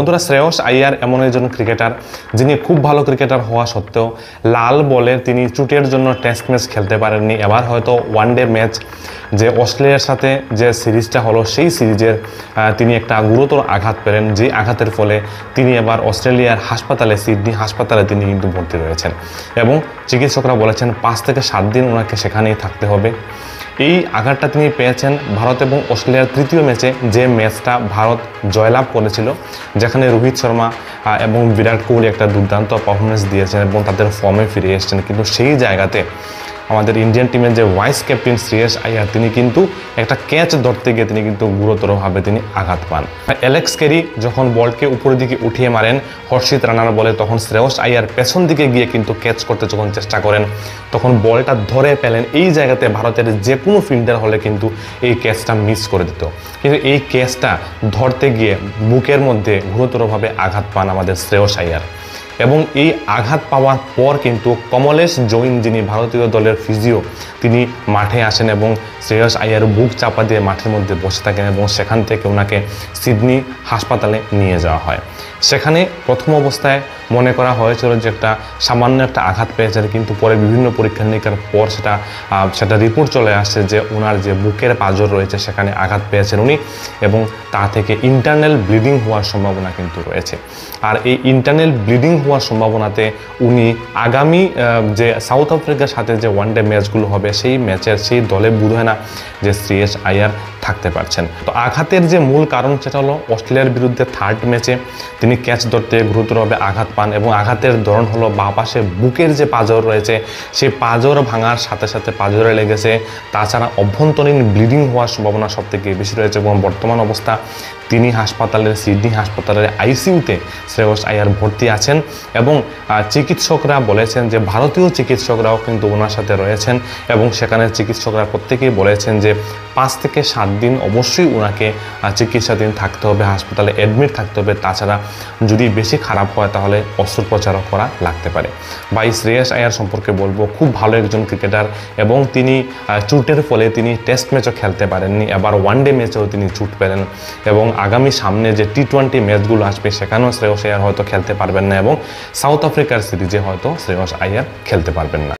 বন্ধুরা, শ্রেয়স আইয়ার এমন একজন ক্রিকেটার যিনি খুব ভালো ক্রিকেটার হওয়া সত্ত্বেও লাল বলে তিনি চুটের জন্য টেস্ট ম্যাচ খেলতে পারেননি। এবার হয়তো ওয়ানডে ম্যাচ যে অস্ট্রেলিয়ার সাথে যে সিরিজটা হলো সেই সিরিজের তিনি একটা গুরুতর আঘাত পেলেন, যে আঘাতের ফলে তিনি এবার অস্ট্রেলিয়ার হাসপাতালে, সিডনি হাসপাতালে তিনি কিন্তু ভর্তি রয়েছেন এবং চিকিৎসকরা বলেছেন 5 থেকে 7 দিন ওনাকে সেখানেই থাকতে হবে। এই আঘাতটা তিনি পেয়েছেন ভারত এবং অস্ট্রেলিয়ার তৃতীয় ম্যাচে, যে ম্যাচটা ভারত জয়লাভ করেছিল, যেখানে রোহিত শর্মা এবং বিরাট কোহলি একটা দুর্দান্ত পারফরমেন্স দিয়েছেন এবং তাদের ফর্মে ফিরে এসেছেন। কিন্তু সেই জায়গাতে আমাদের ইন্ডিয়ান টিমের যে ভাইস ক্যাপ্টেন শ্রেয়স আইয়ার তিনি কিন্তু একটা ক্যাচ ধরতে গিয়ে তিনি কিন্তু গুরুতরভাবে তিনি আঘাত পান। অ্যালেক্স ক্যারি যখন বলকে উপরের দিকে উঠিয়ে মারেন হর্ষিত রানার বলে, তখন শ্রেয়স আইয়ার পেছন দিকে গিয়ে কিন্তু ক্যাচ করতে যখন চেষ্টা করেন তখন বলটা ধরে পেলেন। এই জায়গাতে ভারতের যে কোনো ফিল্ডার হলে কিন্তু এই ক্যাচটা মিস করে দিত, কিন্তু এই ক্যাচটা ধরতে গিয়ে বুকের মধ্যে গুরুতরভাবে আঘাত পান আমাদের শ্রেয়স আইয়ার। এবং এই আঘাত পাওয়ার পর কিন্তু কমলেশ জৈন, যিনি ভারতীয় দলের ফিজিও, তিনি মাঠে আসেন এবং শ্রেয়স আইয়ার বুক চাপা দিয়ে মাঠের মধ্যে বসে থাকেন এবং সেখান থেকে ওনাকে সিডনি হাসপাতালে নিয়ে যাওয়া হয়। সেখানে প্রথম অবস্থায় মনে করা হয়েছিল যে সামান্য একটা আঘাত পেয়েছেন, কিন্তু পরে বিভিন্ন পরীক্ষা নিরীক্ষার পর সেটা রিপোর্ট চলে আসছে যে ওনার যে বুকের পাঁজর রয়েছে সেখানে আঘাত পেয়েছেন উনি, এবং তা থেকে ইন্টারনাল ব্লিডিং হওয়ার সম্ভাবনা কিন্তু রয়েছে। আর এই ইন্টারনাল ব্লিডিং হওয়ার সম্ভাবনাতে উনি আগামী যে সাউথ আফ্রিকার সাথে যে ওয়ানডে ম্যাচগুলো হবে সেই ম্যাচের সেই দলে বোধ হয় না যে শ্রেয়স আইয়ার থাকতে পারছেন। তো আঘাতের যে মূল কারণ সেটা হলো অস্ট্রেলিয়ার বিরুদ্ধে থার্ড ম্যাচে তিনি ক্যাচ ধরতে গুরুতরভাবে আঘাত পান এবং আঘাতের ধরন হলো বাঁ পাশে বুকের যে পাঁজর রয়েছে সেই পাঁজর ভাঙার সাথে সাথে পাঁজরে লেগেছে। তাছাড়া অভ্যন্তরীণ ব্লিডিং হওয়ার সম্ভাবনা সবথেকে বেশি রয়েছে এবং বর্তমান অবস্থা তিনি হাসপাতালের, সিডনি হাসপাতালের আইসিইউতে শ্রেয়স আইয়ার ভর্তি আছেন এবং চিকিৎসকরা বলেছেন যে ভারতীয় চিকিৎসকরাও কিন্তু ওনার সাথে রয়েছেন এবং সেখানে চিকিৎসকরা প্রত্যেকেই বলেছেন যে 5 থেকে 7 দিন অবশ্যই ওনাকে চিকিৎসাধীন থাকতে হবে, হাসপাতালে অ্যাডমিট থাকতে হবে। তাছাড়া যদি বেশি খারাপ হয় তাহলে অস্ত্রোপচারও করা লাগতে পারে। বা এই শ্রেয়স আইয়ার সম্পর্কে বলবো, খুব ভালো একজন ক্রিকেটার এবং তিনি চোটের ফলে তিনি টেস্ট ম্যাচও খেলতে পারেননি, এবার ওয়ানডে ম্যাচেও তিনি চোট পেলেন এবং আগামী সামনে যে টি20 ম্যাচগুলো আসবে সেখানেও শ্রেয়স আইয়ার হয়তো খেলতে পারবেন না এবং সাউথ আফ্রিকার সিরিজে হয়তো শ্রেয়স আইয়ার খেলতে পারবেন না।